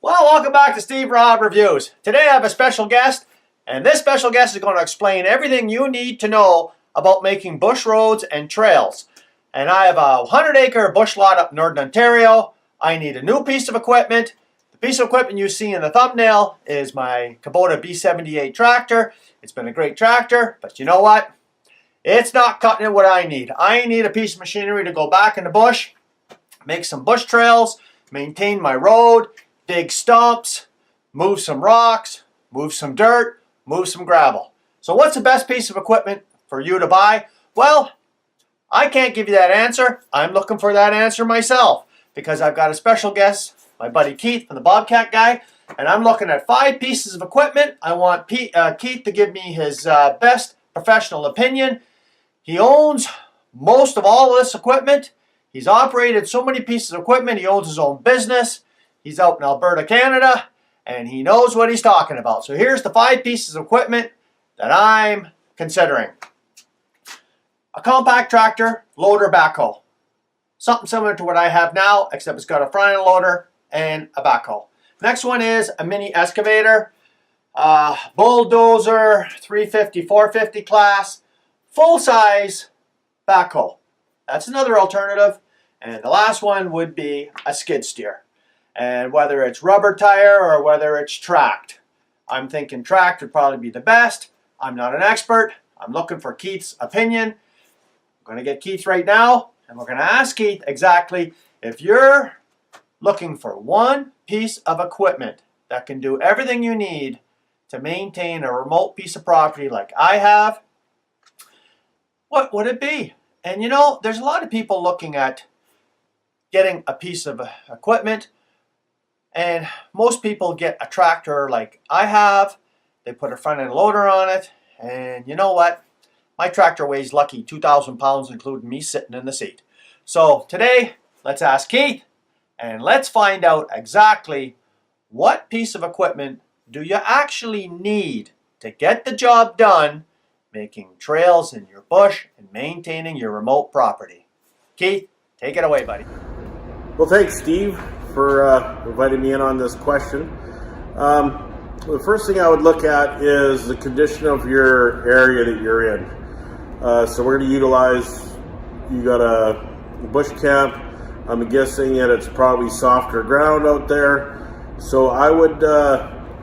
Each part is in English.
Well, welcome back to Steve Rob Reviews. Today I have a special guest, and this special guest is going to explain everything you need to know about making bush roads and trails. And I have a 100-acre bush lot up in Northern Ontario. I need a new piece of equipment. The piece of equipment you see in the thumbnail is my Kubota B78 tractor. It's been a great tractor, but you know what? It's not cutting it what I need. I need a piece of machinery to go back in the bush, make some bush trails, maintain my road, dig stumps, move some rocks, move some dirt, move some gravel. So what's the best piece of equipment for you to buy? Well, I can't give you that answer. I'm looking for that answer myself because I've got a special guest, my buddy Keith from the Bobcat Guy, and I'm looking at 5 pieces of equipment. I want Keith to give me his best professional opinion. He owns most of all of this equipment. He's operated so many pieces of equipment. He owns his own business. He's out in Alberta, Canada, and he knows what he's talking about. So here's the 5 pieces of equipment that I'm considering. A compact tractor, loader, backhoe. Something similar to what I have now, except it's got a front end loader and a backhoe. Next one is a mini excavator, bulldozer, 350, 450 class, full-size backhoe. That's another alternative. And the last one would be a skid steer. And whether it's rubber tire or whether it's tracked. I'm thinking tracked would probably be the best. I'm not an expert. I'm looking for Keith's opinion. I'm going to get Keith right now, and we're going to ask Keith exactly if you're looking for one piece of equipment that can do everything you need to maintain a remote piece of property like I have, what would it be? And you know, there's a lot of people looking at getting a piece of equipment. And most people get a tractor like I have. They put a front end loader on it. And you know what? My tractor weighs lucky 2,000 pounds, including me sitting in the seat. So today, let's ask Keith. And let's find out exactly what piece of equipment do you actually need to get the job done, making trails in your bush and maintaining your remote property. Keith, take it away, buddy. Well, thanks, Steve, for inviting me in on this question. The first thing I would look at is the condition of your area that you're in. So we're going to utilize, you got a bush camp. I'm guessing that it's probably softer ground out there. So I would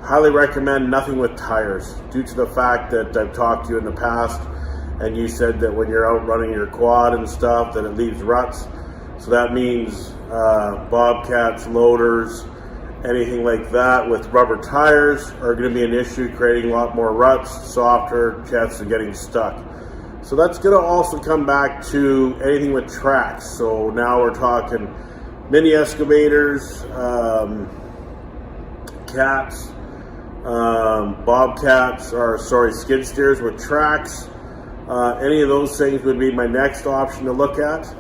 highly recommend nothing with tires due to the fact that I've talked to you in the past and you said that when you're out running your quad and stuff that it leaves ruts. So that means bobcats, loaders, anything like that with rubber tires are going to be an issue, creating a lot more ruts, softer, chance of getting stuck. So that's going to also come back to anything with tracks. So now we're talking mini excavators, cats, bobcats, or sorry, skid steers with tracks. Any of those things would be my next option to look at.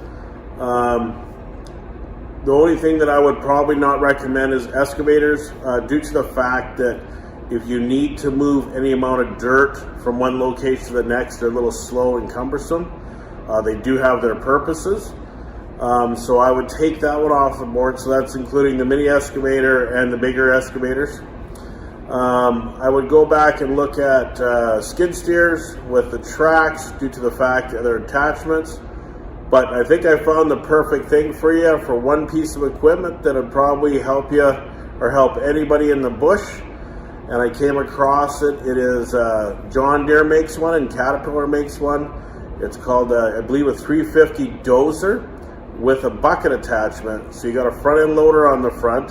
The only thing that I would probably not recommend is excavators due to the fact that if you need to move any amount of dirt from one location to the next, they're a little slow and cumbersome. They do have their purposes. So I would take that one off the board. So that's including the mini excavator and the bigger excavators. I would go back and look at skid steers with the tracks due to the fact that they're attachments. But I think I found the perfect thing for you for one piece of equipment that would probably help you or help anybody in the bush. And I came across it. It is John Deere makes one and Caterpillar makes one. It's called, I believe, a 350 dozer with a bucket attachment. So you got a front end loader on the front,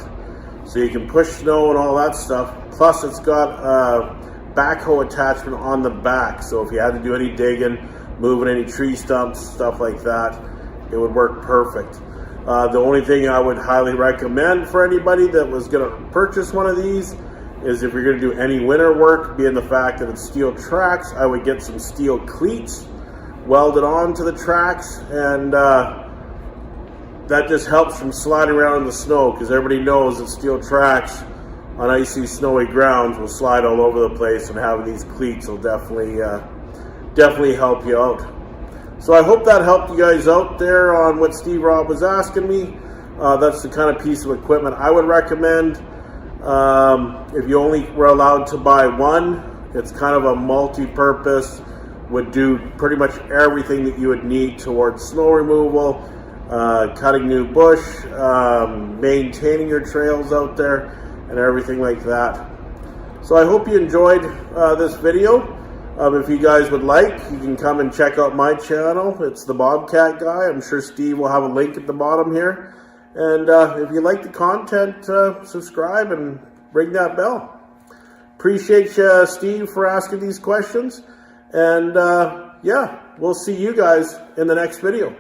so you can push snow and all that stuff. Plus it's got a backhoe attachment on the back. So if you had to do any digging, moving any tree stumps, stuff like that, it would work perfect. The only thing I would highly recommend for anybody that was going to purchase one of these is if you're going to do any winter work, being the fact that it's steel tracks, I would get some steel cleats welded onto the tracks, and that just helps from sliding around in the snow, because everybody knows that steel tracks on icy, snowy grounds will slide all over the place, and having these cleats will definitely help you out. So I hope that helped you guys out there on what Steve Rob was asking me. That's the kind of piece of equipment I would recommend. If you only were allowed to buy one, it's kind of a multi-purpose, would do pretty much everything that you would need towards snow removal, cutting new bush, maintaining your trails out there, and everything like that. So I hope you enjoyed this video. If you guys would like, you can come and check out my channel. It's the Bobcat Guy. I'm sure Steve will have a link at the bottom here. And if you like the content, subscribe and ring that bell. Appreciate you, Steve, for asking these questions. And yeah, we'll see you guys in the next video.